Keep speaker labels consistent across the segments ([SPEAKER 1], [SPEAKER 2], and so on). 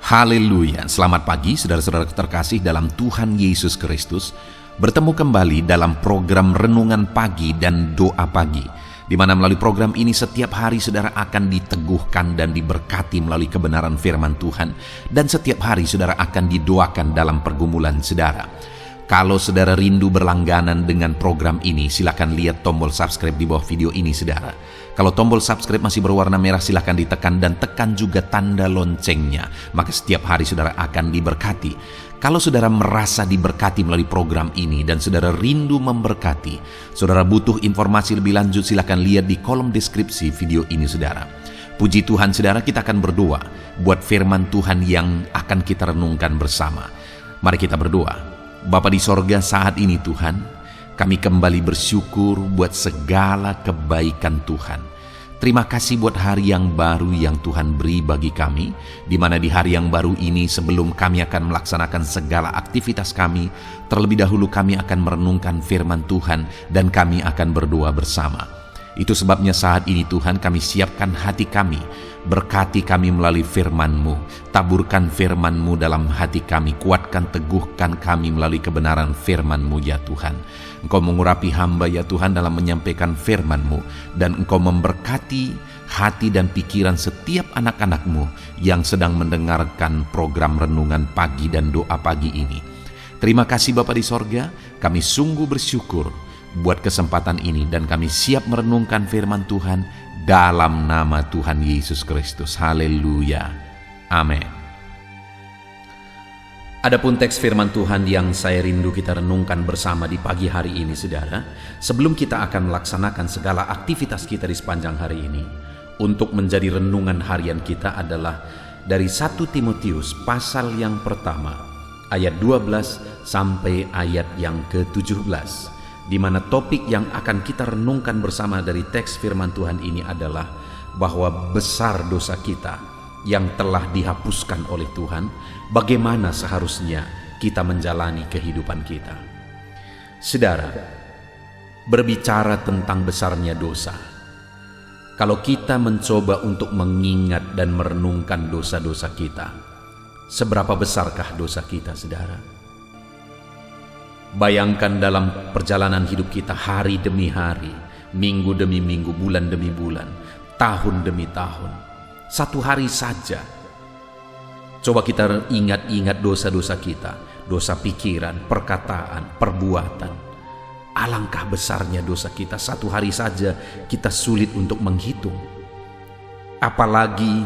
[SPEAKER 1] Haleluya, selamat pagi saudara-saudara terkasih dalam Tuhan Yesus Kristus. Bertemu kembali dalam program Renungan Pagi dan Doa Pagi, di mana melalui program ini setiap hari saudara akan diteguhkan dan diberkati melalui kebenaran firman Tuhan. Dan setiap hari saudara akan didoakan dalam pergumulan saudara. Kalau saudara rindu berlangganan dengan program ini, silakan lihat tombol subscribe di bawah video ini saudara. Kalau tombol subscribe masih berwarna merah, silakan ditekan dan tekan juga tanda loncengnya. Maka setiap hari saudara akan diberkati. Kalau saudara merasa diberkati melalui program ini dan saudara rindu memberkati, saudara butuh informasi lebih lanjut, silakan lihat di kolom deskripsi video ini saudara. Puji Tuhan saudara, kita akan berdoa buat firman Tuhan yang akan kita renungkan bersama. Mari kita berdoa. Bapa di sorga, saat ini Tuhan, kami kembali bersyukur buat segala kebaikan Tuhan. Terima kasih buat hari yang baru yang Tuhan beri bagi kami, di mana di hari yang baru ini sebelum kami akan melaksanakan segala aktivitas kami, terlebih dahulu kami akan merenungkan firman Tuhan dan kami akan berdoa bersama. Itu sebabnya saat ini Tuhan kami siapkan hati kami, berkati kami melalui firman-Mu, taburkan firman-Mu dalam hati kami, kuatkan teguhkan kami melalui kebenaran firman-Mu ya Tuhan. Engkau mengurapi hamba ya Tuhan dalam menyampaikan firman-Mu, dan Engkau memberkati hati dan pikiran setiap anak-anak-Mu yang sedang mendengarkan program Renungan Pagi dan Doa Pagi ini. Terima kasih Bapa di sorga, kami sungguh bersyukur buat kesempatan ini dan kami siap merenungkan firman Tuhan dalam nama Tuhan Yesus Kristus. Haleluya. Amin. Adapun teks firman Tuhan yang saya rindu kita renungkan bersama di pagi hari ini saudara, sebelum kita akan melaksanakan segala aktivitas kita di sepanjang hari ini, untuk menjadi renungan harian kita adalah dari 1 Timotius pasal yang pertama ayat 12 sampai ayat yang ke-17, di mana topik yang akan kita renungkan bersama dari teks firman Tuhan ini adalah bahwa besar dosa kita yang telah dihapuskan oleh Tuhan, bagaimana seharusnya kita menjalani kehidupan kita. Saudara, berbicara tentang besarnya dosa, kalau kita mencoba untuk mengingat dan merenungkan dosa-dosa kita, seberapa besarkah dosa kita saudara? Bayangkan dalam perjalanan hidup kita hari demi hari, minggu demi minggu, bulan demi bulan, tahun demi tahun. Satu hari saja, coba kita ingat-ingat dosa-dosa kita, dosa pikiran, perkataan, perbuatan. Alangkah besarnya dosa kita, satu hari saja kita sulit untuk menghitung. Apalagi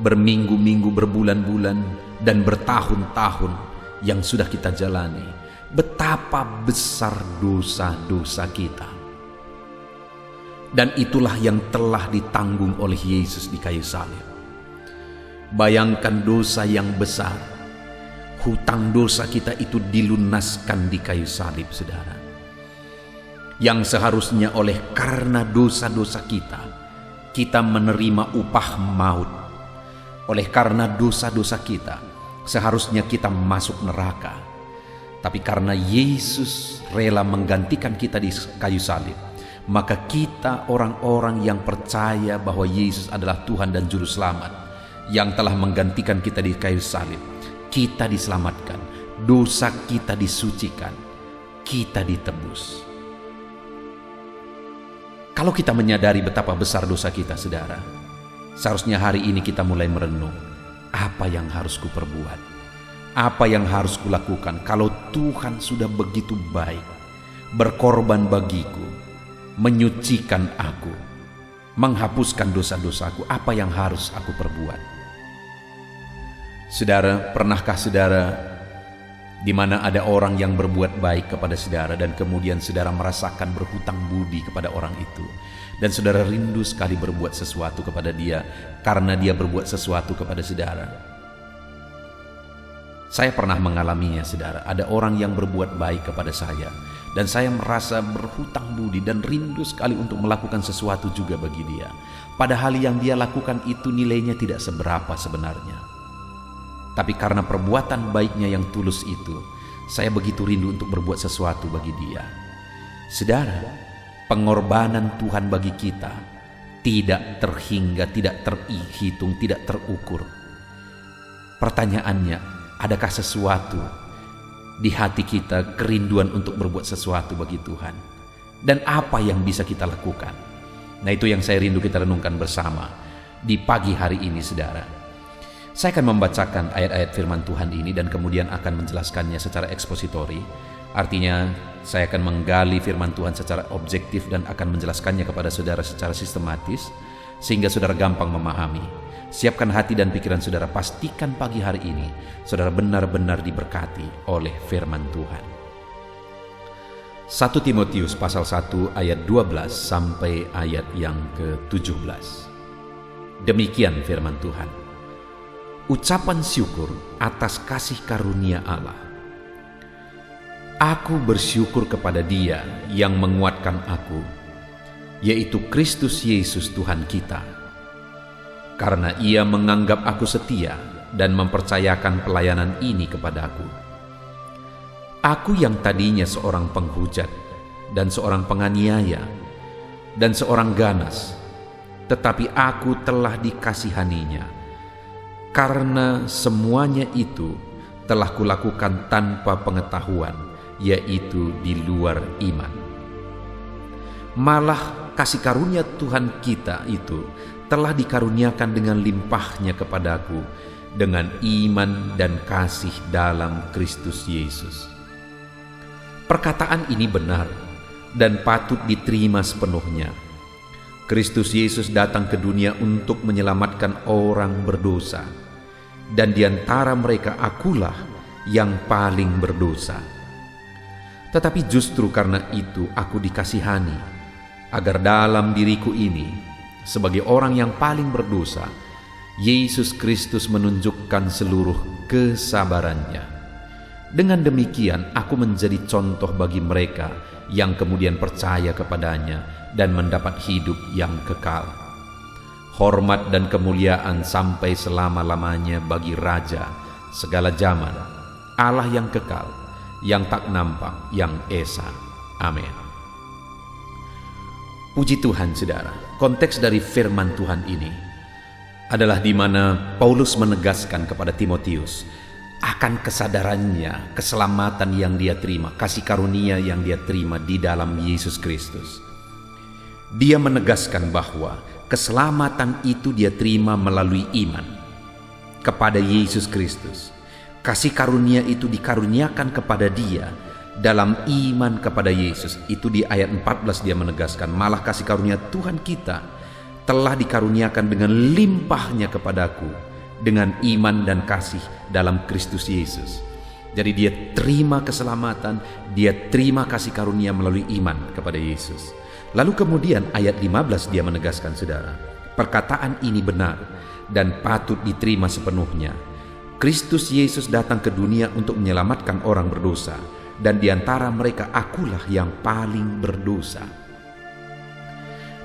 [SPEAKER 1] berminggu-minggu, berbulan-bulan, dan bertahun-tahun yang sudah kita jalani. Betapa besar dosa-dosa kita. Dan itulah yang telah ditanggung oleh Yesus di kayu salib. Bayangkan dosa yang besar. Hutang dosa kita itu dilunaskan di kayu salib saudara. Yang seharusnya oleh karena dosa-dosa kita, kita menerima upah maut. Oleh karena dosa-dosa kita, seharusnya kita masuk neraka. Tapi karena Yesus rela menggantikan kita di kayu salib, maka kita orang-orang yang percaya bahwa Yesus adalah Tuhan dan Juru Selamat yang telah menggantikan kita di kayu salib, kita diselamatkan, dosa kita disucikan, kita ditebus. Kalau kita menyadari betapa besar dosa kita saudara, seharusnya hari ini kita mulai merenung, apa yang harus kuperbuat? Apa yang harus kulakukan kalau Tuhan sudah begitu baik, berkorban bagiku, menyucikan aku, menghapuskan dosa-dosaku? Apa yang harus aku perbuat? Saudara, pernahkah saudara di mana ada orang yang berbuat baik kepada saudara dan kemudian saudara merasakan berhutang budi kepada orang itu, dan saudara rindu sekali berbuat sesuatu kepada dia karena dia berbuat sesuatu kepada saudara? Saya pernah mengalaminya saudara. Ada orang yang berbuat baik kepada saya dan saya merasa berhutang budi dan rindu sekali untuk melakukan sesuatu juga bagi dia. Padahal yang dia lakukan itu nilainya tidak seberapa sebenarnya. Tapi karena perbuatan baiknya yang tulus itu, saya begitu rindu untuk berbuat sesuatu bagi dia. Saudara, pengorbanan Tuhan bagi kita tidak terhingga, tidak terhitung, tidak terukur. Pertanyaannya, adakah sesuatu di hati kita, kerinduan untuk berbuat sesuatu bagi Tuhan? Dan apa yang bisa kita lakukan? Nah, itu yang saya rindu kita renungkan bersama di pagi hari ini, saudara. Saya akan membacakan ayat-ayat firman Tuhan ini dan kemudian akan menjelaskannya secara ekspositori. Artinya, saya akan menggali firman Tuhan secara objektif dan akan menjelaskannya kepada saudara secara sistematis, sehingga saudara gampang memahami. Siapkan hati dan pikiran saudara, pastikan pagi hari ini saudara benar-benar diberkati oleh firman Tuhan. 1 Timotius pasal 1 ayat 12 sampai ayat yang ke-17. Demikian firman Tuhan. Ucapan syukur atas kasih karunia Allah. Aku bersyukur kepada Dia yang menguatkan aku, yaitu Kristus Yesus Tuhan kita. Karena Ia menganggap aku setia dan mempercayakan pelayanan ini kepadaku. Aku yang tadinya seorang penghujat dan seorang penganiaya dan seorang ganas, tetapi aku telah dikasihaninya. Karena semuanya itu telah kulakukan tanpa pengetahuan, yaitu di luar iman. Malah kasih karunia Tuhan kita itu telah dikaruniakan dengan limpahnya kepadaku dengan iman dan kasih dalam Kristus Yesus. Perkataan ini benar dan patut diterima sepenuhnya. Kristus Yesus datang ke dunia untuk menyelamatkan orang berdosa, dan di antara mereka akulah yang paling berdosa. Tetapi justru karena itu aku dikasihani, agar dalam diriku ini, sebagai orang yang paling berdosa, Yesus Kristus menunjukkan seluruh kesabarannya. Dengan demikian aku menjadi contoh bagi mereka yang kemudian percaya kepadanya dan mendapat hidup yang kekal. Hormat dan kemuliaan sampai selama-lamanya bagi Raja segala zaman, Allah yang kekal, yang tak nampak, yang esa. Amin. Puji Tuhan, saudara. Konteks dari firman Tuhan ini adalah di mana Paulus menegaskan kepada Timotius akan kesadarannya, keselamatan yang dia terima, kasih karunia yang dia terima di dalam Yesus Kristus. Dia menegaskan bahwa keselamatan itu dia terima melalui iman kepada Yesus Kristus. Kasih karunia itu dikaruniakan kepada dia dalam iman kepada Yesus. Itu di ayat 14 dia menegaskan, malah kasih karunia Tuhan kita telah dikaruniakan dengan limpahnya kepadaku dengan iman dan kasih dalam Kristus Yesus. Jadi dia terima keselamatan, dia terima kasih karunia melalui iman kepada Yesus. Lalu kemudian ayat 15 dia menegaskan, saudara, perkataan ini benar dan patut diterima sepenuhnya. Kristus Yesus datang ke dunia untuk menyelamatkan orang berdosa, dan di antara mereka akulah yang paling berdosa.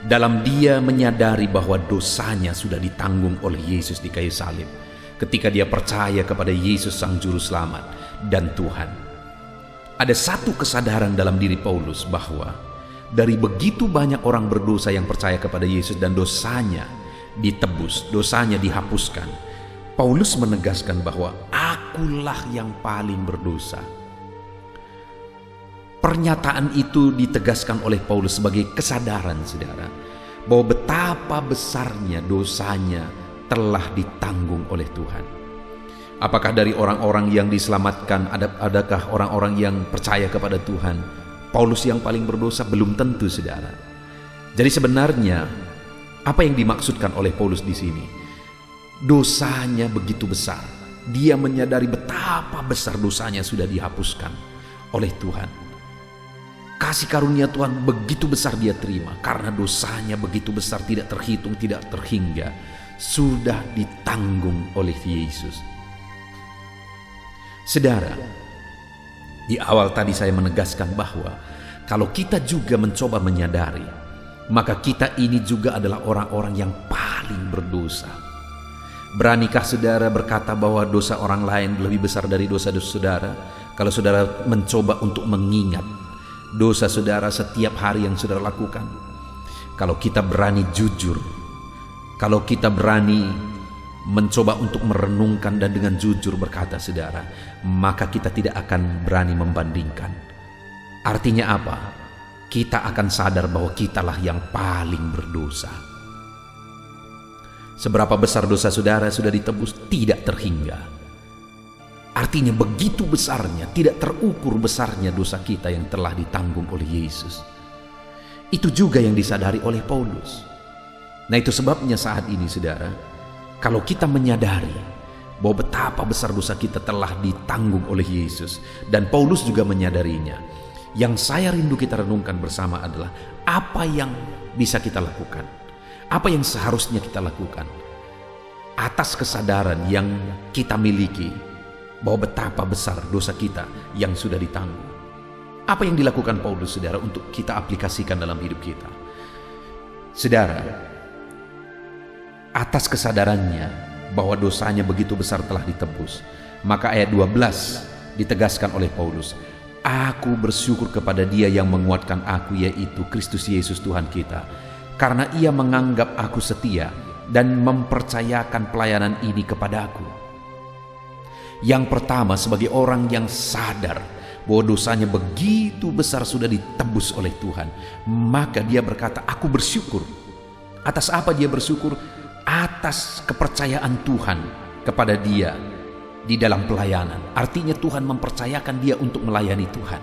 [SPEAKER 1] Dalam dia menyadari bahwa dosanya sudah ditanggung oleh Yesus di kayu salib, ketika dia percaya kepada Yesus Sang Juru Selamat dan Tuhan. Ada satu kesadaran dalam diri Paulus bahwa dari begitu banyak orang berdosa yang percaya kepada Yesus dan dosanya ditebus, dosanya dihapuskan, Paulus menegaskan bahwa akulah yang paling berdosa. Pernyataan itu ditegaskan oleh Paulus sebagai kesadaran, saudara, bahwa betapa besarnya dosanya telah ditanggung oleh Tuhan. Apakah dari orang-orang yang diselamatkan, adakah orang-orang yang percaya kepada Tuhan, Paulus yang paling berdosa? Belum tentu, saudara. Jadi sebenarnya apa yang dimaksudkan oleh Paulus di sini? Dosanya begitu besar. Dia menyadari betapa besar dosanya sudah dihapuskan oleh Tuhan. Kasih karunia Tuhan begitu besar dia terima karena dosanya begitu besar, tidak terhitung, tidak terhingga, sudah ditanggung oleh Yesus. Saudara, di awal tadi saya menegaskan bahwa kalau kita juga mencoba menyadari, maka kita ini juga adalah orang-orang yang paling berdosa. Beranikah saudara berkata bahwa dosa orang lain lebih besar dari dosa-dosa saudara? Kalau saudara mencoba untuk mengingat dosa saudara setiap hari yang saudara lakukan, kalau kita berani jujur, kalau kita berani mencoba untuk merenungkan dan dengan jujur berkata, saudara, maka kita tidak akan berani membandingkan. Artinya apa? Kita akan sadar bahwa kitalah yang paling berdosa. Seberapa besar dosa saudara sudah ditebus tidak terhingga. Artinya begitu besarnya, tidak terukur besarnya dosa kita yang telah ditanggung oleh Yesus. Itu juga yang disadari oleh Paulus. Nah, itu sebabnya saat ini, saudara, kalau kita menyadari bahwa betapa besar dosa kita telah ditanggung oleh Yesus, dan Paulus juga menyadarinya, yang saya rindu kita renungkan bersama adalah apa yang bisa kita lakukan, apa yang seharusnya kita lakukan atas kesadaran yang kita miliki bahwa betapa besar dosa kita yang sudah ditanggung. Apa yang dilakukan Paulus, saudara, untuk kita aplikasikan dalam hidup kita? Saudara, atas kesadarannya bahwa dosanya begitu besar telah ditebus, maka ayat 12 ditegaskan oleh Paulus, aku bersyukur kepada Dia yang menguatkan aku, yaitu Kristus Yesus Tuhan kita, karena Ia menganggap aku setia dan mempercayakan pelayanan ini kepada aku. Yang pertama, sebagai orang yang sadar bahwa dosanya begitu besar sudah ditebus oleh Tuhan, maka dia berkata, aku bersyukur. Atas apa dia bersyukur? Atas kepercayaan Tuhan kepada dia di dalam pelayanan. Artinya Tuhan mempercayakan dia untuk melayani Tuhan.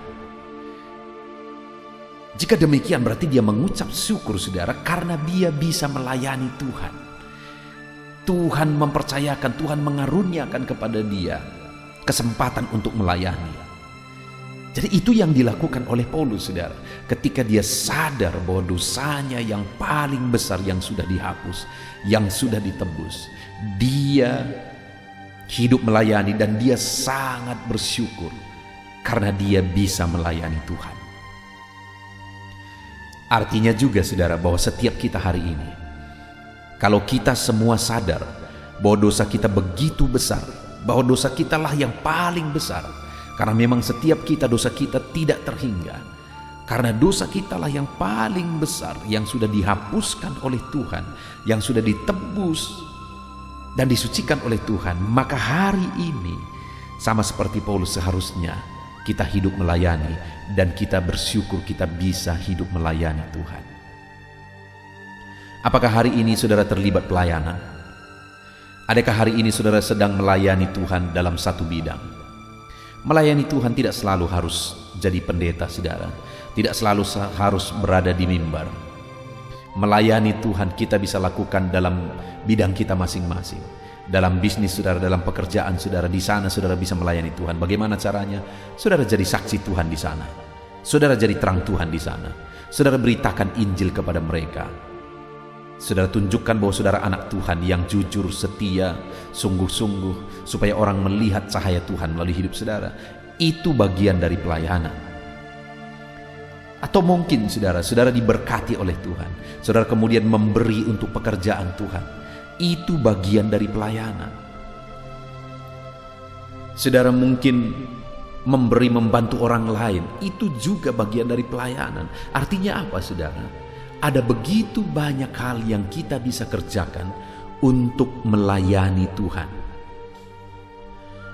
[SPEAKER 1] Jika demikian berarti dia mengucap syukur, saudara, karena dia bisa melayani Tuhan. Tuhan mempercayakan, Tuhan mengaruniakan kepada dia kesempatan untuk melayani. Jadi itu yang dilakukan oleh Paulus, saudara, ketika dia sadar bahwa dosanya yang paling besar yang sudah dihapus, yang sudah ditebus, dia hidup melayani dan dia sangat bersyukur karena dia bisa melayani Tuhan. Artinya juga, saudara, bahwa setiap kita hari ini, kalau kita semua sadar bahwa dosa kita begitu besar, bahwa dosa kita lah yang paling besar, karena memang setiap kita, dosa kita tidak terhingga, karena dosa kita lah yang paling besar, yang sudah dihapuskan oleh Tuhan, yang sudah ditebus dan disucikan oleh Tuhan. Maka hari ini sama seperti Paulus, seharusnya kita hidup melayani, dan kita bersyukur kita bisa hidup melayani Tuhan. Apakah hari ini saudara terlibat pelayanan? Adakah hari ini saudara sedang melayani Tuhan dalam satu bidang? Melayani Tuhan tidak selalu harus jadi pendeta, saudara. Tidak selalu harus berada di mimbar. Melayani Tuhan kita bisa lakukan dalam bidang kita masing-masing. Dalam bisnis saudara, dalam pekerjaan saudara, di sana saudara bisa melayani Tuhan. Bagaimana caranya? Saudara jadi saksi Tuhan di sana. Saudara jadi terang Tuhan di sana. Saudara beritakan Injil kepada mereka. Saudara tunjukkan bahwa saudara anak Tuhan yang jujur, setia, sungguh-sungguh, supaya orang melihat cahaya Tuhan melalui hidup saudara. Itu bagian dari pelayanan. Atau mungkin saudara diberkati oleh Tuhan, saudara kemudian memberi untuk pekerjaan Tuhan. Itu bagian dari pelayanan. Saudara mungkin memberi, membantu orang lain, itu juga bagian dari pelayanan. Artinya apa, saudara? Ada begitu banyak hal yang kita bisa kerjakan untuk melayani Tuhan.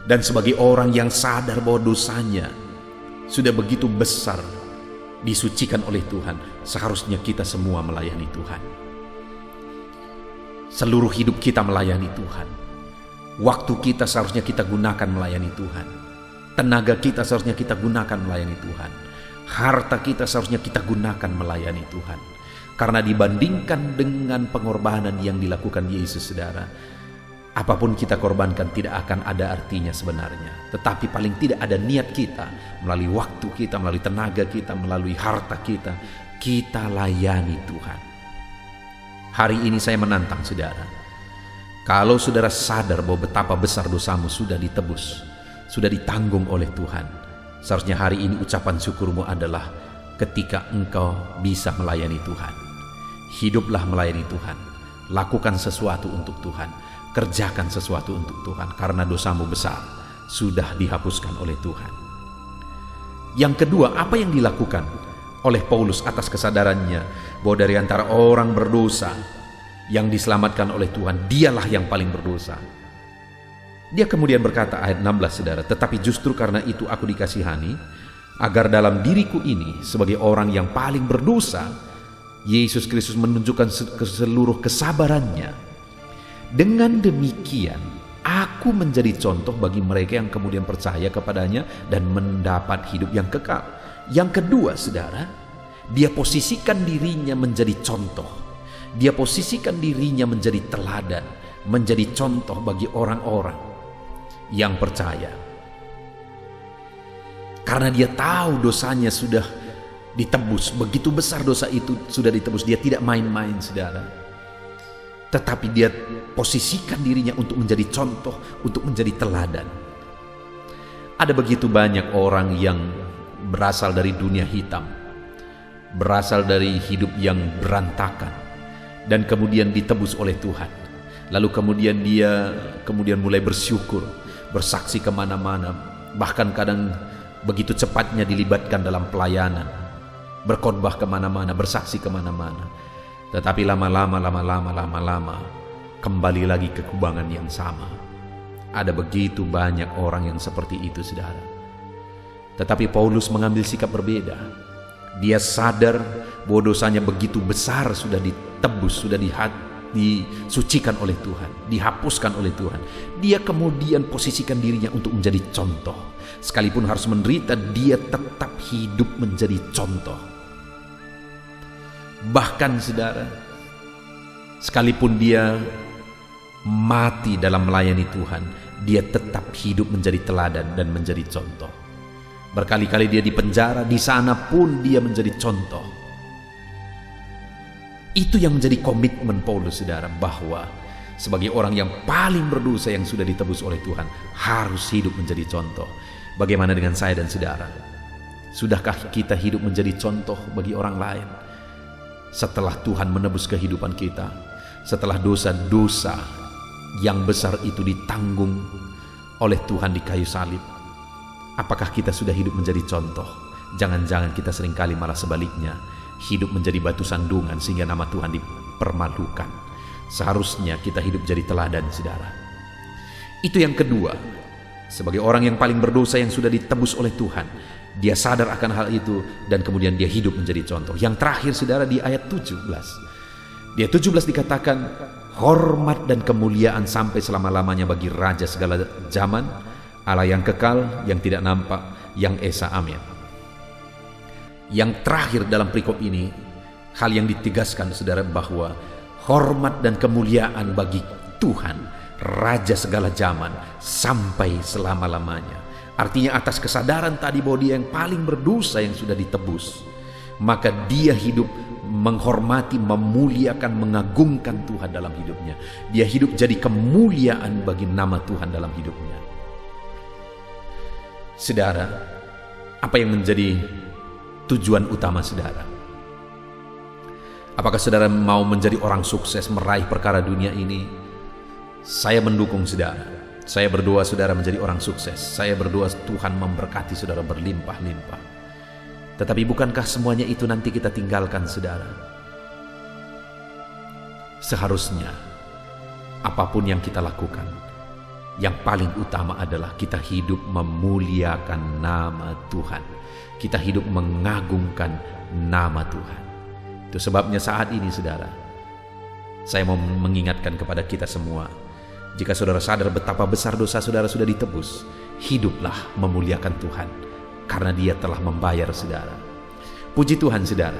[SPEAKER 1] Dan sebagai orang yang sadar bahwa dosanya sudah begitu besar, disucikan oleh Tuhan, seharusnya kita semua melayani Tuhan. Seluruh hidup kita melayani Tuhan. Waktu kita seharusnya kita gunakan melayani Tuhan. Tenaga kita seharusnya kita gunakan melayani Tuhan. Harta kita seharusnya kita gunakan melayani Tuhan. Karena dibandingkan dengan pengorbanan yang dilakukan Yesus, saudara, apapun kita korbankan tidak akan ada artinya sebenarnya. Tetapi paling tidak ada niat kita, melalui waktu kita, melalui tenaga kita, melalui harta kita, kita layani Tuhan. Hari ini saya menantang saudara, kalau saudara sadar bahwa betapa besar dosamu sudah ditebus, sudah ditanggung oleh Tuhan, seharusnya hari ini ucapan syukurmu adalah ketika engkau bisa melayani Tuhan. Hiduplah melayani Tuhan, lakukan sesuatu untuk Tuhan, kerjakan sesuatu untuk Tuhan, karena dosamu besar sudah dihapuskan oleh Tuhan. Yang kedua, apa yang dilakukan oleh Paulus atas kesadarannya bahwa dari antara orang berdosa yang diselamatkan oleh Tuhan, dialah yang paling berdosa. Dia kemudian berkata, ayat 16 saudara, tetapi justru karena itu aku dikasihani, agar dalam diriku ini sebagai orang yang paling berdosa, Yesus Kristus menunjukkan seluruh kesabarannya. Dengan demikian, aku menjadi contoh bagi mereka yang kemudian percaya kepadanya dan mendapat hidup yang kekal. Yang kedua, saudara, dia posisikan dirinya menjadi contoh. Dia posisikan dirinya menjadi teladan, menjadi contoh bagi orang-orang yang percaya. Karena dia tahu dosanya sudah ditebus, begitu besar dosa itu sudah ditebus. Dia tidak main-main, saudara. Tetapi dia posisikan dirinya untuk menjadi contoh, untuk menjadi teladan. Ada begitu banyak orang yang berasal dari dunia hitam, berasal dari hidup yang berantakan, dan kemudian ditebus oleh Tuhan. Lalu kemudian dia mulai bersyukur, bersaksi kemana-mana, bahkan kadang begitu cepatnya dilibatkan dalam pelayanan, berkhotbah kemana-mana, bersaksi kemana-mana. Tetapi lama-lama kembali lagi ke kubangan yang sama. Ada begitu banyak orang yang seperti itu, saudara. Tetapi Paulus mengambil sikap berbeda. Dia sadar bahwa dosanya begitu besar, sudah ditebus, sudah disucikan oleh Tuhan, dihapuskan oleh Tuhan. Dia kemudian posisikan dirinya untuk menjadi contoh. Sekalipun harus menderita, dia tetap hidup menjadi contoh. Bahkan, saudara, sekalipun dia mati dalam melayani Tuhan, dia tetap hidup menjadi teladan dan menjadi contoh. Berkali-kali dia dipenjara, di sana pun dia menjadi contoh. Itu yang menjadi komitmen Paulus, saudara, bahwa sebagai orang yang paling berdosa yang sudah ditebus oleh Tuhan, harus hidup menjadi contoh. Bagaimana dengan saya dan saudara? Sudahkah kita hidup menjadi contoh bagi orang lain? Setelah Tuhan menebus kehidupan kita, setelah dosa-dosa yang besar itu ditanggung oleh Tuhan di kayu salib, apakah kita sudah hidup menjadi contoh? Jangan-jangan kita seringkali malah sebaliknya, hidup menjadi batu sandungan sehingga nama Tuhan dipermalukan. Seharusnya kita hidup jadi teladan, saudara. Itu yang kedua. Sebagai orang yang paling berdosa yang sudah ditebus oleh Tuhan, dia sadar akan hal itu dan kemudian dia hidup menjadi contoh. Yang terakhir, saudara, di ayat 17. Di ayat 17 dikatakan, hormat dan kemuliaan sampai selama-lamanya bagi Raja segala zaman, Allah yang kekal, yang tidak nampak, yang esa, amin. Yang terakhir dalam perikop ini, hal yang ditegaskan, saudara, bahwa hormat dan kemuliaan bagi Tuhan, Raja segala zaman, sampai selama-lamanya. Artinya atas kesadaran tadi bahwa dia yang paling berdosa yang sudah ditebus, maka dia hidup menghormati, memuliakan, mengagungkan Tuhan dalam hidupnya. Dia hidup jadi kemuliaan bagi nama Tuhan dalam hidupnya. Saudara, apa yang menjadi tujuan utama saudara? Apakah saudara mau menjadi orang sukses, meraih perkara dunia ini? Saya mendukung saudara. Saya berdoa saudara menjadi orang sukses. Saya berdoa Tuhan memberkati saudara berlimpah-limpah. Tetapi bukankah semuanya itu nanti kita tinggalkan, saudara? Seharusnya apapun yang kita lakukan, yang paling utama adalah kita hidup memuliakan nama Tuhan. Kita hidup mengagungkan nama Tuhan. Itu sebabnya saat ini, saudara, saya mau mengingatkan kepada kita semua. Jika saudara sadar betapa besar dosa saudara sudah ditebus, hiduplah memuliakan Tuhan, karena Dia telah membayar, saudara. Puji Tuhan, saudara.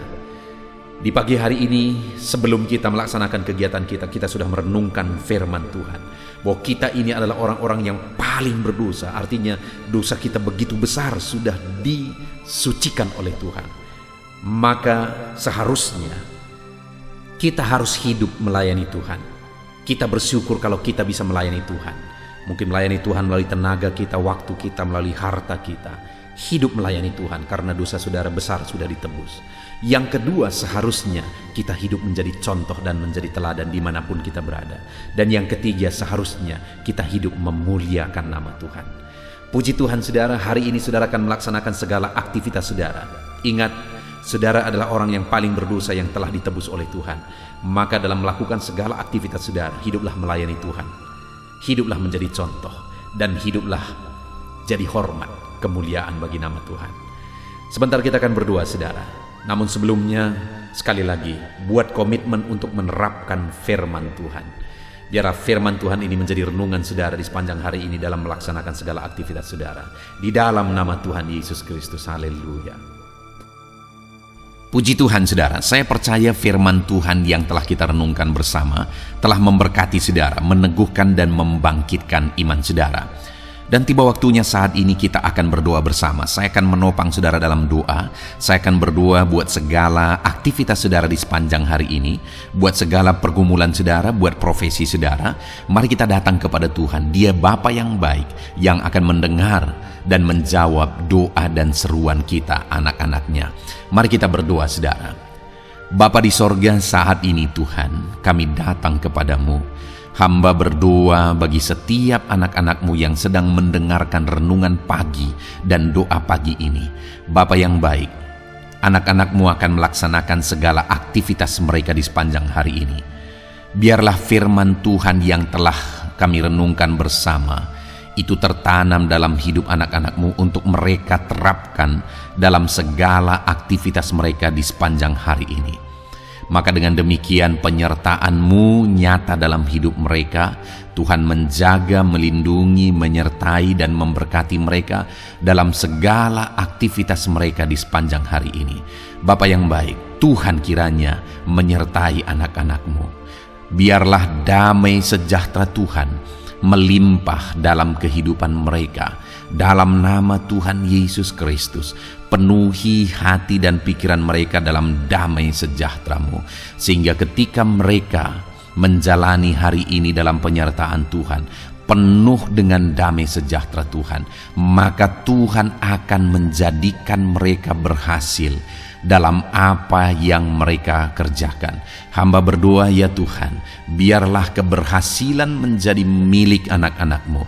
[SPEAKER 1] Di pagi hari ini, sebelum kita melaksanakan kegiatan kita, kita sudah merenungkan firman Tuhan, bahwa kita ini adalah orang-orang yang paling berdosa. Artinya dosa kita begitu besar, sudah disucikan oleh Tuhan. Maka seharusnya kita harus hidup melayani Tuhan. Kita bersyukur kalau kita bisa melayani Tuhan. Mungkin melayani Tuhan melalui tenaga kita, waktu kita, melalui harta kita. Hidup melayani Tuhan karena dosa saudara besar sudah ditebus. Yang kedua, seharusnya kita hidup menjadi contoh dan menjadi teladan dimanapun kita berada. Dan yang ketiga, seharusnya kita hidup memuliakan nama Tuhan. Puji Tuhan, saudara, hari ini saudara akan melaksanakan segala aktivitas saudara. Ingat, Saudara adalah orang yang paling berdosa yang telah ditebus oleh Tuhan. Maka dalam melakukan segala aktivitas saudara, hiduplah melayani Tuhan. Hiduplah menjadi contoh, dan hiduplah jadi hormat, kemuliaan bagi nama Tuhan. Sebentar kita akan berdoa saudara. Namun sebelumnya, sekali lagi, buat komitmen untuk menerapkan firman Tuhan. Biarlah firman Tuhan ini menjadi renungan saudara di sepanjang hari ini dalam melaksanakan segala aktivitas saudara. Di dalam nama Tuhan Yesus Kristus, haleluya. Puji Tuhan saudara, saya percaya firman Tuhan yang telah kita renungkan bersama telah memberkati saudara, meneguhkan dan membangkitkan iman saudara. Dan tiba waktunya saat ini kita akan berdoa bersama. Saya akan menopang saudara dalam doa. Saya akan berdoa buat segala aktivitas saudara di sepanjang hari ini, buat segala pergumulan saudara, buat profesi saudara. Mari kita datang kepada Tuhan. Dia Bapa yang baik, yang akan mendengar dan menjawab doa dan seruan kita, anak-anaknya. Mari kita berdoa saudara. Bapa di sorga, saat ini Tuhan, kami datang kepadamu. Hamba berdoa bagi setiap anak-anak-Mu yang sedang mendengarkan renungan pagi dan doa pagi ini. Bapa yang baik, anak-anak-Mu akan melaksanakan segala aktivitas mereka di sepanjang hari ini. Biarlah firman Tuhan yang telah kami renungkan bersama itu tertanam dalam hidup anak-anak-Mu untuk mereka terapkan dalam segala aktivitas mereka di sepanjang hari ini. Maka dengan demikian penyertaan-Mu nyata dalam hidup mereka. Tuhan menjaga, melindungi, menyertai dan memberkati mereka dalam segala aktivitas mereka di sepanjang hari ini. Bapa yang baik, Tuhan kiranya menyertai anak-anak-Mu. Biarlah damai sejahtera Tuhan melimpah dalam kehidupan mereka. Dalam nama Tuhan Yesus Kristus, penuhi hati dan pikiran mereka dalam damai sejahtera-Mu, sehingga ketika mereka menjalani hari ini dalam penyertaan Tuhan, penuh dengan damai sejahtera Tuhan, maka Tuhan akan menjadikan mereka berhasil dalam apa yang mereka kerjakan. Hamba berdoa ya Tuhan, biarlah keberhasilan menjadi milik anak-anak-Mu.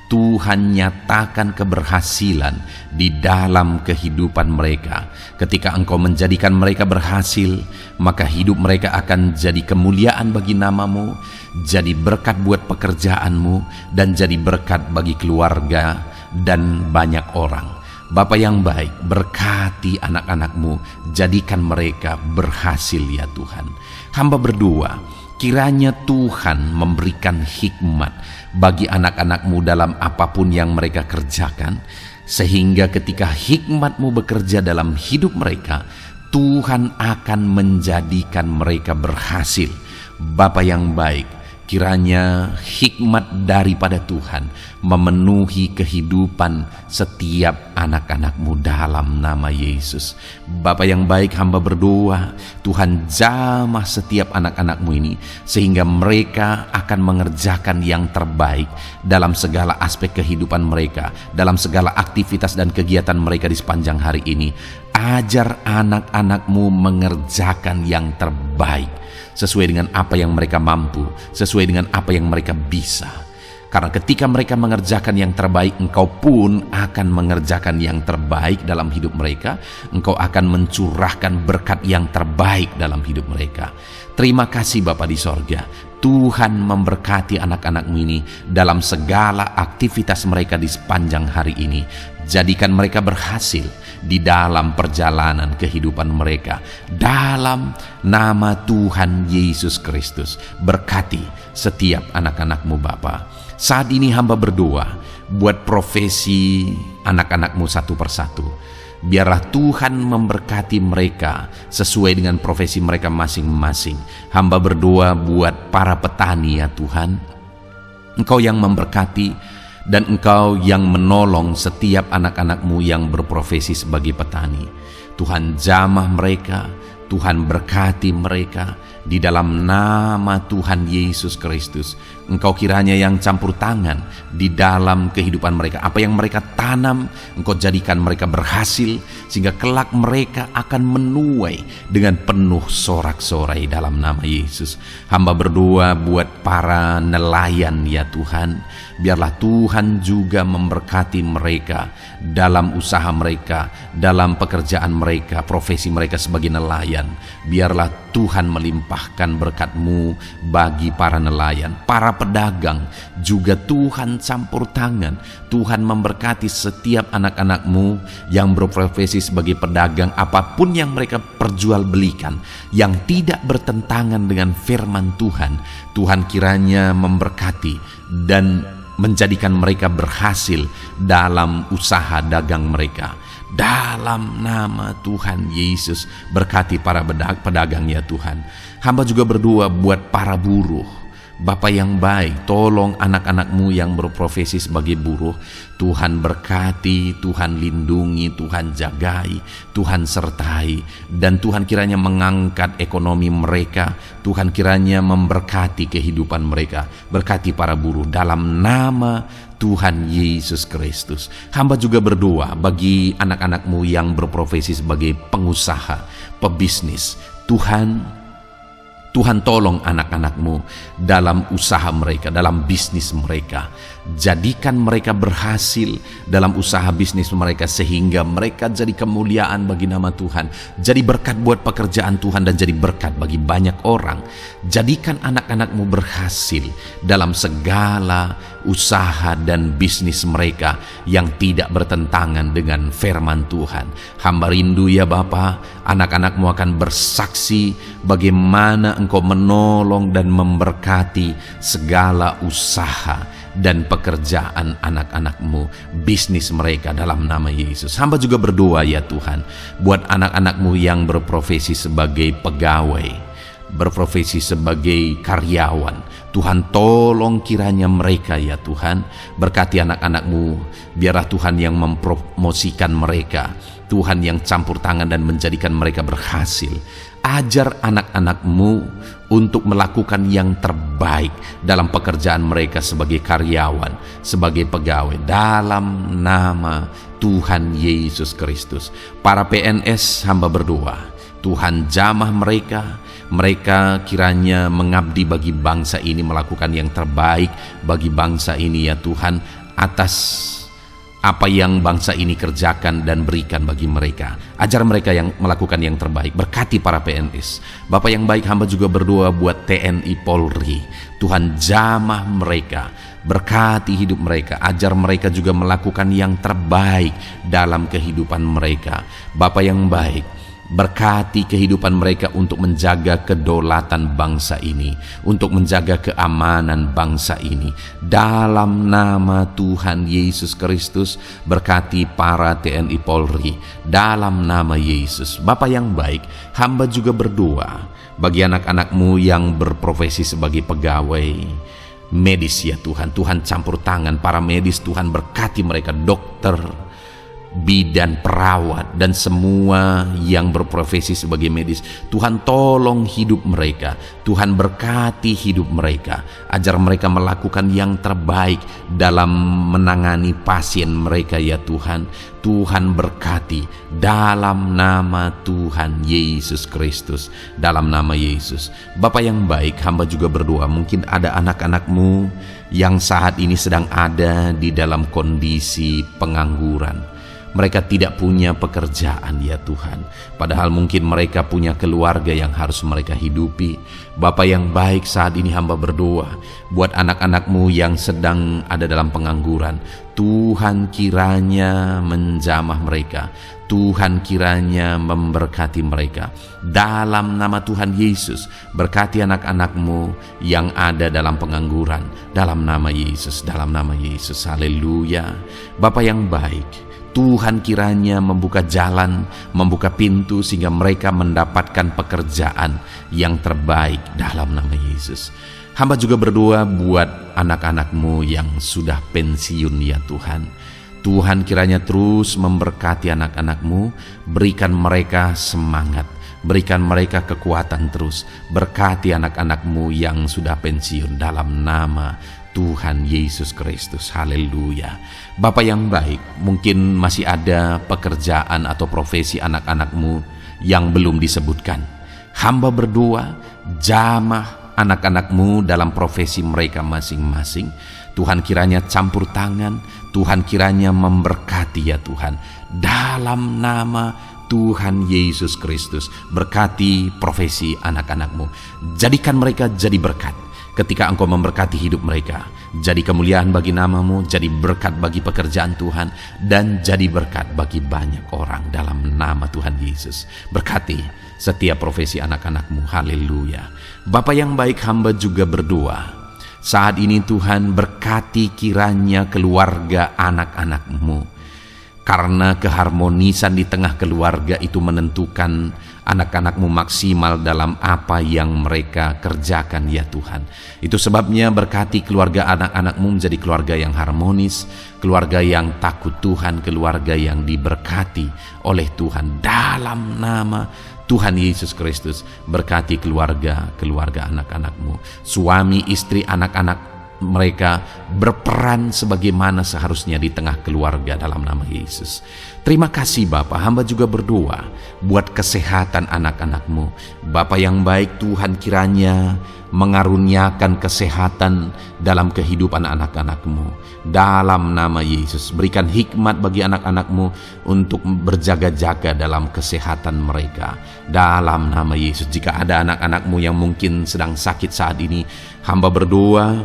[SPEAKER 1] Tuhan nyatakan keberhasilan di dalam kehidupan mereka. Ketika Engkau menjadikan mereka berhasil, maka hidup mereka akan jadi kemuliaan bagi nama-Mu, jadi berkat buat pekerjaan-Mu, dan jadi berkat bagi keluarga dan banyak orang. Bapa yang baik, berkati anak-anak-Mu, jadikan mereka berhasil ya Tuhan. Hamba berdoa, kiranya Tuhan memberikan hikmat bagi anak-anak-Mu dalam apapun yang mereka kerjakan, sehingga ketika hikmat-Mu bekerja dalam hidup mereka, Tuhan akan menjadikan mereka berhasil. Bapa yang baik, kiranya hikmat daripada Tuhan memenuhi kehidupan setiap anak-anak-Mu dalam nama Yesus. Bapa yang baik, hamba berdoa, Tuhan jamah setiap anak-anak-Mu ini, sehingga mereka akan mengerjakan yang terbaik dalam segala aspek kehidupan mereka, dalam segala aktivitas dan kegiatan mereka di sepanjang hari ini. Ajar anak-anak-Mu mengerjakan yang terbaik, sesuai dengan apa yang mereka mampu, sesuai dengan apa yang mereka bisa. Karena ketika mereka mengerjakan yang terbaik, Engkau pun akan mengerjakan yang terbaik dalam hidup mereka. Engkau akan mencurahkan berkat yang terbaik dalam hidup mereka. Terima kasih Bapa di sorga. Tuhan memberkati anak-anak-Mu ini dalam segala aktivitas mereka di sepanjang hari ini. Jadikan mereka berhasil di dalam perjalanan kehidupan mereka. Dalam nama Tuhan Yesus Kristus, berkati setiap anak-anak-Mu Bapa. Saat ini hamba berdoa buat profesi anak-anak-Mu satu persatu. Biarlah Tuhan memberkati mereka sesuai dengan profesi mereka masing-masing. Hamba berdoa buat para petani ya Tuhan. Engkau yang memberkati dan Engkau yang menolong setiap anak-anak-Mu yang berprofesi sebagai petani. Tuhan jamah mereka, Tuhan berkati mereka, di dalam nama Tuhan Yesus Kristus. Engkau kiranya yang campur tangan di dalam kehidupan mereka. Apa yang mereka tanam, Engkau jadikan mereka berhasil, sehingga kelak mereka akan menuai dengan penuh sorak-sorai dalam nama Yesus. Hamba berdoa buat para nelayan ya Tuhan. Biarlah Tuhan juga memberkati mereka dalam usaha mereka, dalam pekerjaan mereka, profesi mereka sebagai nelayan. Biarlah Tuhan melimpahkan berkat-Mu bagi para nelayan, para pedagang juga Tuhan campur tangan. Tuhan memberkati setiap anak-anak-Mu yang berprofesi sebagai pedagang, apapun yang mereka perjualbelikan yang tidak bertentangan dengan firman Tuhan. Tuhan kiranya memberkati dan menjadikan mereka berhasil dalam usaha dagang mereka. Dalam nama Tuhan Yesus, berkati para pedagang ya Tuhan. Hamba juga berdoa buat para buruh. Bapa yang baik, tolong anak-anak-Mu yang berprofesi sebagai buruh. Tuhan berkati, Tuhan lindungi, Tuhan jagai, Tuhan sertai. Dan Tuhan kiranya mengangkat ekonomi mereka. Tuhan kiranya memberkati kehidupan mereka. Berkati para buruh dalam nama Tuhan Yesus Kristus. Hamba juga berdoa bagi anak-anak-Mu yang berprofesi sebagai pengusaha, pebisnis. Tuhan tolong anak-anak-Mu dalam usaha mereka, dalam bisnis mereka. Jadikan mereka berhasil dalam usaha bisnis mereka, sehingga mereka jadi kemuliaan bagi nama Tuhan. Jadi berkat buat pekerjaan Tuhan dan jadi berkat bagi banyak orang. Jadikan anak-anak-Mu berhasil dalam segala usaha dan bisnis mereka yang tidak bertentangan dengan firman Tuhan. Hamba rindu ya Bapa, anak-anak-Mu akan bersaksi bagaimana Engkau menolong dan memberkati segala usaha dan pekerjaan anak-anak-Mu, bisnis mereka dalam nama Yesus. Hamba juga berdoa ya Tuhan buat anak-anak-Mu yang berprofesi sebagai pegawai, berprofesi sebagai karyawan. Tuhan tolong kiranya mereka ya Tuhan, berkati anak-anak-Mu. Biarlah Tuhan yang mempromosikan mereka, Tuhan yang campur tangan dan menjadikan mereka berhasil. Ajar anak-anak-Mu untuk melakukan yang terbaik dalam pekerjaan mereka sebagai karyawan, sebagai pegawai, dalam nama Tuhan Yesus Kristus. Para PNS hamba berdoa, Tuhan jamah mereka kiranya mengabdi bagi bangsa ini, melakukan yang terbaik bagi bangsa ini ya Tuhan, atas apa yang bangsa ini kerjakan dan berikan bagi mereka. Ajar mereka yang melakukan yang terbaik. Berkati para PNS. Bapak yang baik, hamba juga berdoa buat TNI Polri. Tuhan jamah mereka, berkati hidup mereka. Ajar mereka juga melakukan yang terbaik dalam kehidupan mereka. Bapak yang baik, berkati kehidupan mereka untuk menjaga kedaulatan bangsa ini, untuk menjaga keamanan bangsa ini. Dalam nama Tuhan Yesus Kristus, berkati para TNI Polri dalam nama Yesus. Bapa yang baik, hamba juga berdoa bagi anak-anak-Mu yang berprofesi sebagai pegawai medis ya Tuhan. Tuhan campur tangan para medis, Tuhan berkati mereka, dokter, bidan, perawat, dan semua yang berprofesi sebagai medis. Tuhan tolong hidup mereka, Tuhan berkati hidup mereka. Ajar mereka melakukan yang terbaik dalam menangani pasien mereka ya Tuhan. Tuhan berkati dalam nama Tuhan Yesus Kristus, dalam nama Yesus. Bapa yang baik, hamba juga berdoa, mungkin ada anak-anak-Mu yang saat ini sedang ada di dalam kondisi pengangguran. Mereka tidak punya pekerjaan ya Tuhan, padahal mungkin mereka punya keluarga yang harus mereka hidupi. Bapa yang baik, saat ini hamba berdoa buat anak-anak-Mu yang sedang ada dalam pengangguran. Tuhan kiranya menjamah mereka, Tuhan kiranya memberkati mereka. Dalam nama Tuhan Yesus, berkati anak-anak-Mu yang ada dalam pengangguran, dalam nama Yesus, dalam nama Yesus. Haleluya. Bapa yang baik, Tuhan kiranya membuka jalan, membuka pintu, sehingga mereka mendapatkan pekerjaan yang terbaik dalam nama Yesus. Hamba juga berdoa buat anak-anak-Mu yang sudah pensiun ya Tuhan. Tuhan kiranya terus memberkati anak-anak-Mu, berikan mereka semangat, Berikan mereka kekuatan terus. Berkati anak-anak-Mu yang sudah pensiun dalam nama Tuhan Yesus Kristus. Haleluya. Bapa yang baik, mungkin masih ada pekerjaan atau profesi anak-anak-Mu yang belum disebutkan. Hamba berdoa, jamah anak-anak-Mu dalam profesi mereka masing-masing. Tuhan kiranya campur tangan, Tuhan kiranya memberkati ya Tuhan. Dalam nama Tuhan Yesus Kristus, berkati profesi anak-anak-Mu. Jadikan mereka jadi berkat ketika Engkau memberkati hidup mereka. Jadi kemuliaan bagi nama-Mu, jadi berkat bagi pekerjaan Tuhan, dan jadi berkat bagi banyak orang dalam nama Tuhan Yesus. Berkati setiap profesi anak-anak-Mu. Haleluya. Bapa yang baik, hamba juga berdoa. Saat ini Tuhan, berkati kiranya keluarga anak-anak-Mu. Karena keharmonisan di tengah keluarga itu menentukan anak-anak-Mu maksimal dalam apa yang mereka kerjakan ya Tuhan. Itu sebabnya berkati keluarga anak-anak-Mu menjadi keluarga yang harmonis, keluarga yang takut Tuhan, keluarga yang diberkati oleh Tuhan. Dalam nama Tuhan Yesus Kristus, berkati keluarga anak-anak-Mu. Suami, istri, anak-anak mereka berperan sebagaimana seharusnya di tengah keluarga dalam nama Yesus. Terima kasih Bapa, hamba juga berdoa buat kesehatan anak-anak-Mu. Bapa yang baik, Tuhan kiranya mengaruniakan kesehatan dalam kehidupan anak-anak-Mu. Dalam nama Yesus, berikan hikmat bagi anak-anak-Mu untuk berjaga-jaga dalam kesehatan mereka. Dalam nama Yesus, jika ada anak-anak-Mu yang mungkin sedang sakit saat ini, hamba berdoa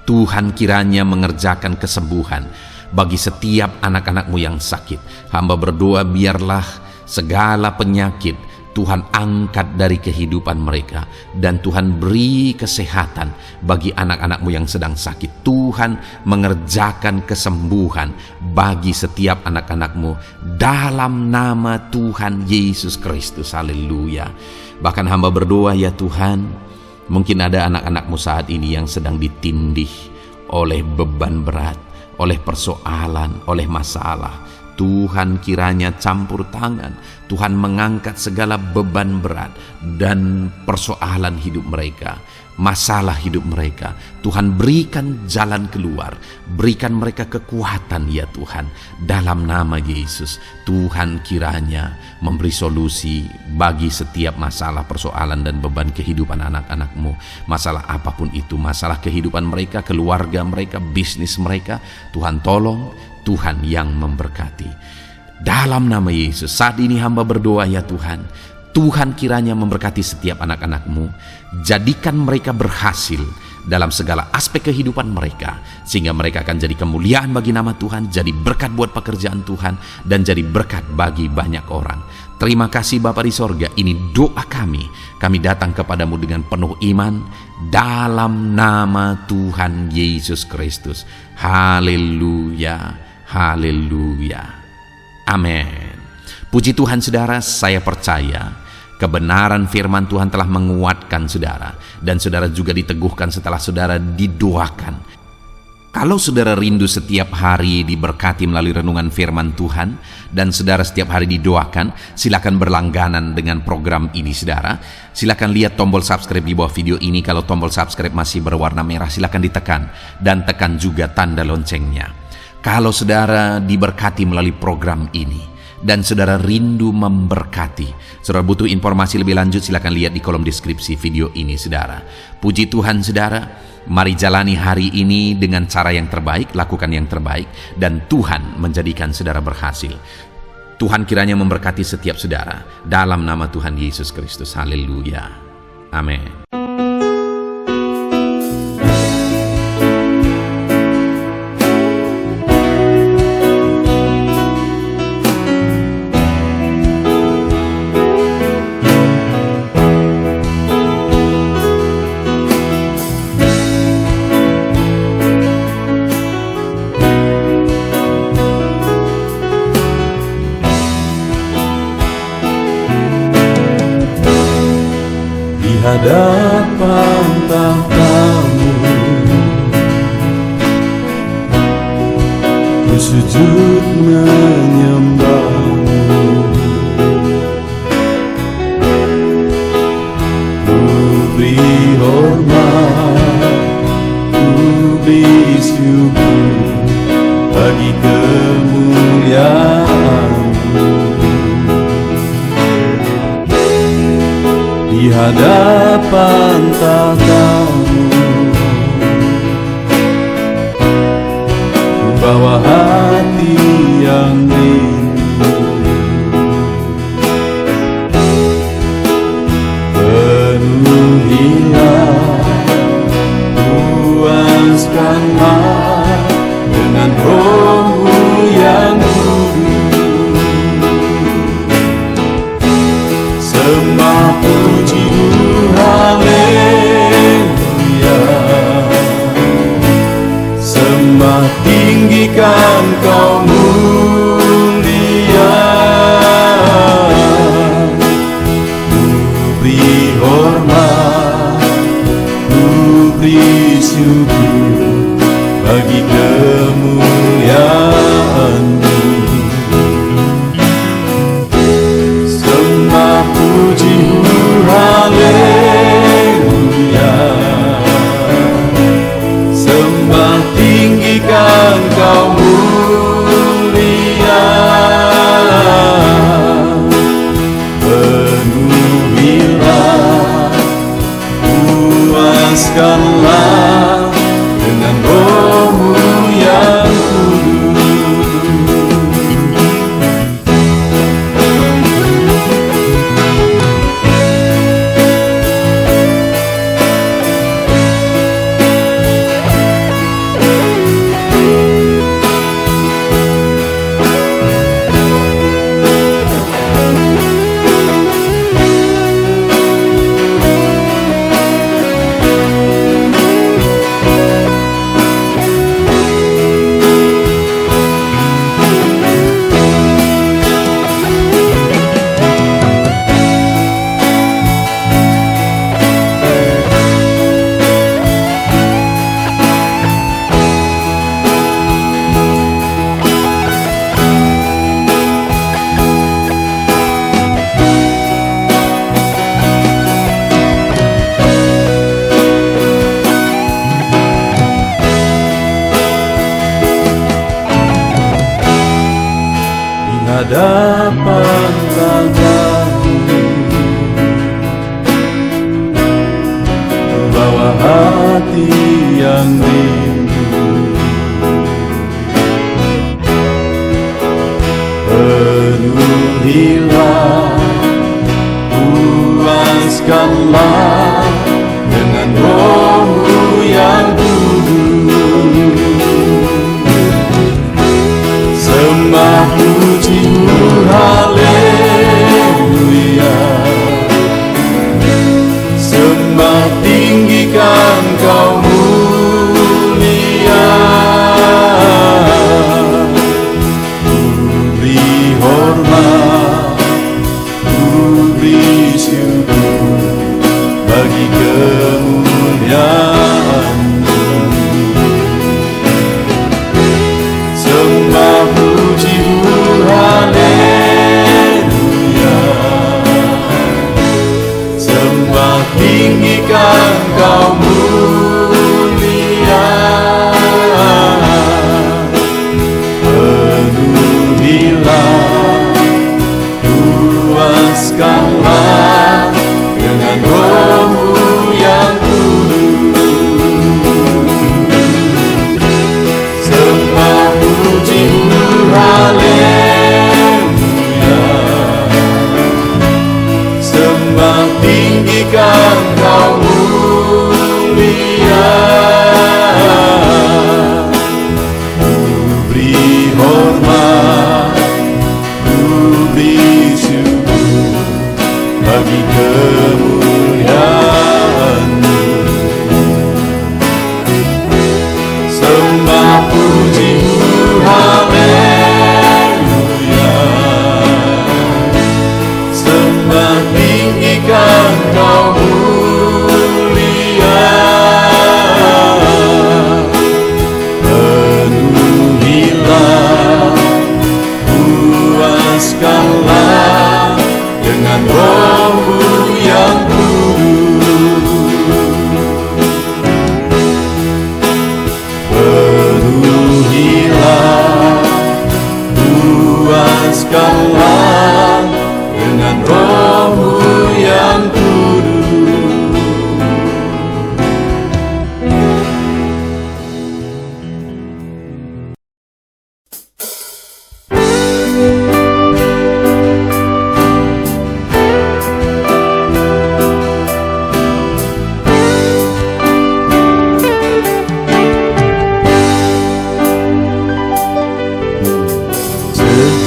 [SPEAKER 1] Tuhan kiranya mengerjakan kesembuhan bagi setiap anak-anak-Mu yang sakit. Hamba berdoa biarlah segala penyakit Tuhan angkat dari kehidupan mereka, dan Tuhan beri kesehatan bagi anak-anak-Mu yang sedang sakit. Tuhan mengerjakan kesembuhan bagi setiap anak-anak-Mu dalam nama Tuhan Yesus Kristus. Haleluya. Bahkan hamba berdoa ya Tuhan, mungkin ada anak-anak-Mu saat ini yang sedang ditindih oleh beban berat, oleh persoalan, oleh masalah. Tuhan kiranya campur tangan, Tuhan mengangkat segala beban berat dan persoalan hidup mereka, masalah hidup mereka. Tuhan berikan jalan keluar, berikan mereka kekuatan ya Tuhan. Dalam nama Yesus, Tuhan kiranya memberi solusi bagi setiap masalah, persoalan dan beban kehidupan anak-anak-Mu. Masalah apapun itu, masalah kehidupan mereka, keluarga mereka, bisnis mereka, Tuhan tolong, Tuhan yang memberkati. Dalam nama Yesus, saat ini hamba berdoa ya Tuhan, Tuhan kiranya memberkati setiap anak-anak-Mu. Jadikan mereka berhasil dalam segala aspek kehidupan mereka, sehingga mereka akan jadi kemuliaan bagi nama Tuhan, jadi berkat buat pekerjaan Tuhan, dan jadi berkat bagi banyak orang. Terima kasih Bapa di sorga, ini doa kami. Kami datang kepadamu dengan penuh iman, dalam nama Tuhan Yesus Kristus. Haleluya, haleluya, amin. Puji Tuhan saudara, saya percaya kebenaran firman Tuhan telah menguatkan saudara, dan saudara juga diteguhkan setelah saudara didoakan. Kalau saudara rindu setiap hari diberkati melalui renungan firman Tuhan, dan saudara setiap hari didoakan, silakan berlangganan dengan program ini saudara. Silakan lihat tombol subscribe di bawah video ini. Kalau tombol subscribe masih berwarna merah, silakan ditekan, dan tekan juga tanda loncengnya. Kalau saudara diberkati melalui program ini, dan saudara rindu memberkati, saudara butuh informasi lebih lanjut, silakan lihat di kolom deskripsi video ini saudara. Puji Tuhan saudara, mari jalani hari ini dengan cara yang terbaik, lakukan yang terbaik, dan Tuhan menjadikan saudara berhasil. Tuhan kiranya memberkati setiap saudara dalam nama Tuhan Yesus Kristus. Haleluya, amin.
[SPEAKER 2] Hadapan tahta-Mu, ku sujud menyembah-Mu. bagi kemuliaan-Mu. Di hadapan tahta-Mu ku bawa hati yang rindu. Penuhilah, puaskanlah dengan Roh-Mu yang kudus. Sembah puji-Mu, haleluya. Sembah tinggikan Kau mulia. Ku beri hormat, ku beri syukur bagi kemuliaan-Mu. Sembah puji-Mu, haleluya. Sembah tinggikan Kau mulia. Penuhilah, puaskanlah dengan Roh-Mu yang kudus. Hadapan tahta-Mu ku bawa hati yang rindu. Penuhilah, puaskanlah dengan Roh-Mu yang kudus. Sembah puji-Mu, haleluya. Sembah tinggikan Kau mulia. Ku beri hormat, ku beri syukur bagi kemuliaan-Mu. Sembah puji-Mu, haleluya.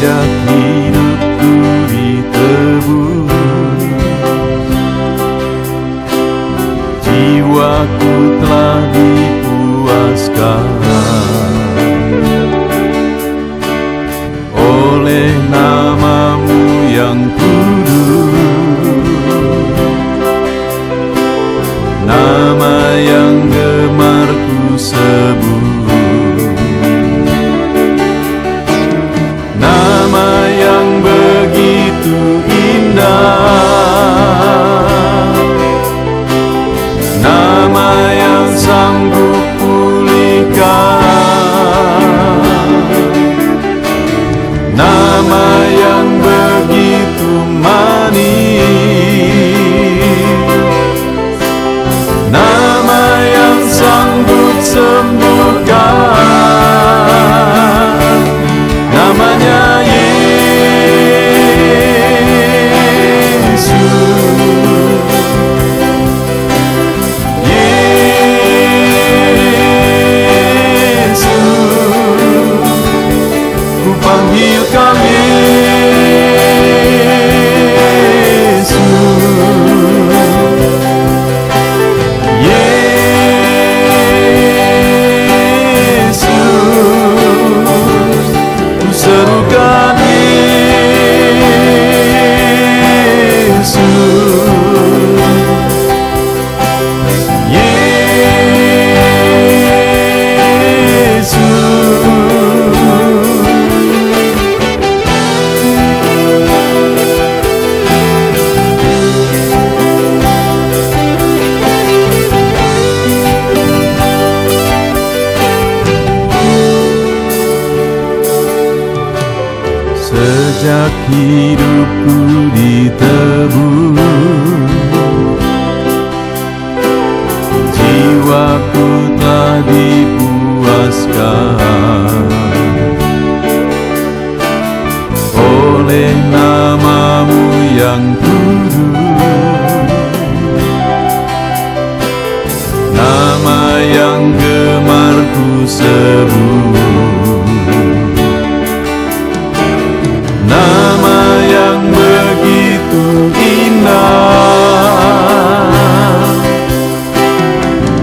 [SPEAKER 2] Sejak hidupku ditebus, jiwaku telah dipuaskan oleh nama-Mu yang kudus, nama yang gemar ku sebut, nama yang begitu indah, nama yang sanggup pulihkan, nama yang begitu manis, nama yang sanggup sembuhkan, namanya Yesus. Yesus, ku panggil Kau Yesus. Yesus, ku serukan Yesus. Sejak hidupku ditebus, jiwaku telah dipuaskan oleh nama-Mu yang kudus, nama yang gemar ku sebut, nama yang begitu indah,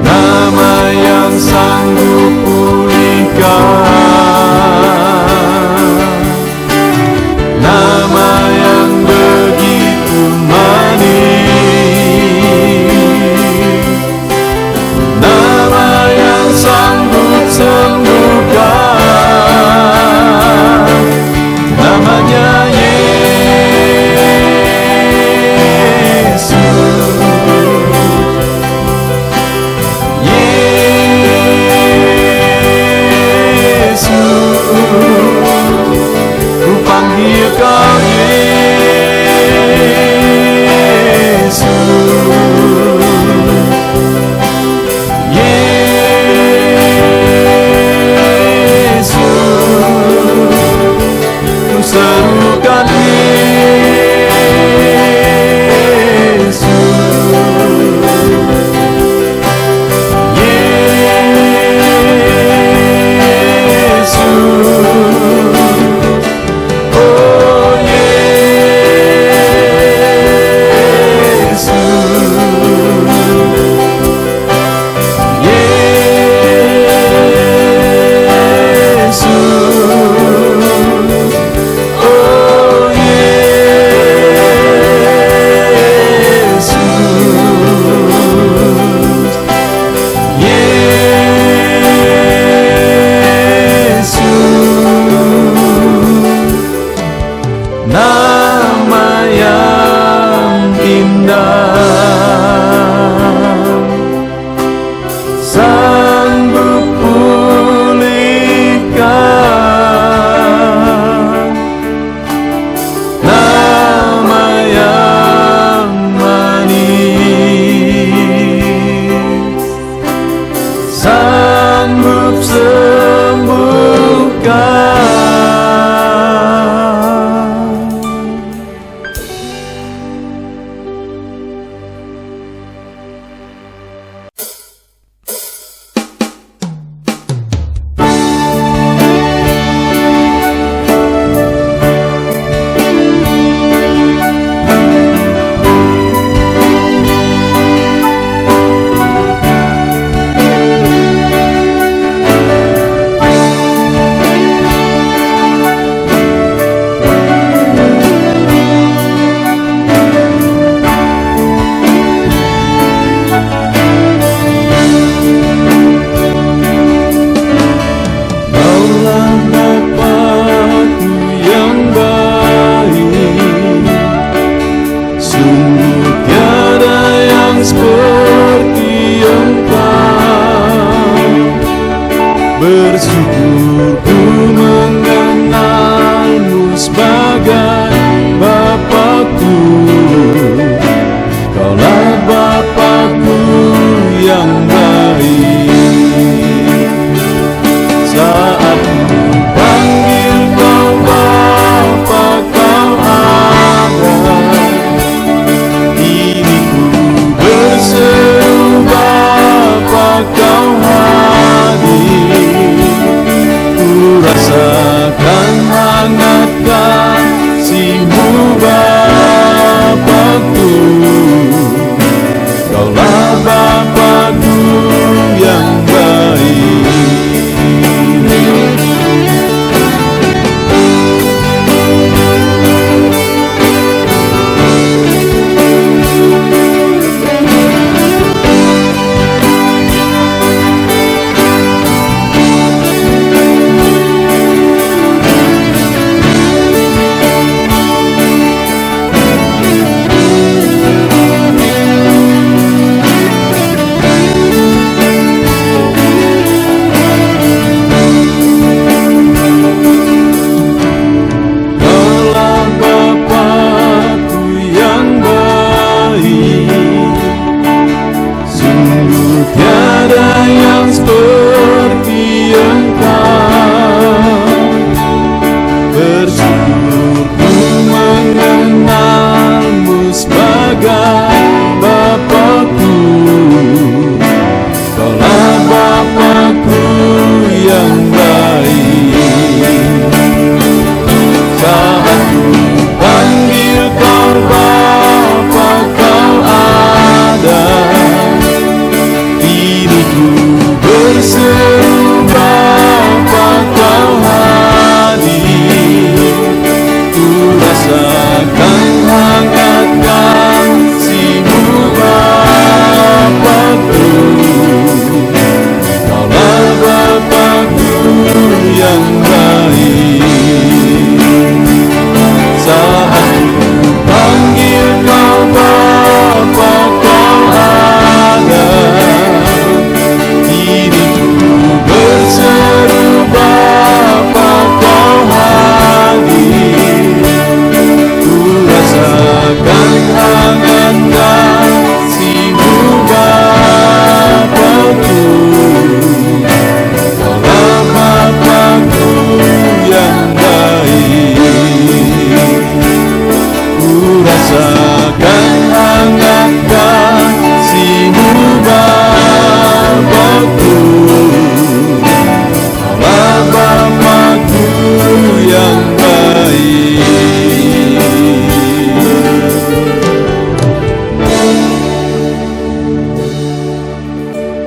[SPEAKER 2] nama yang sanggup pulihkan, nama yang begitu manis, nama yang sanggup sembuhkan, namanya Yesus. Yesus, ku panggil Kau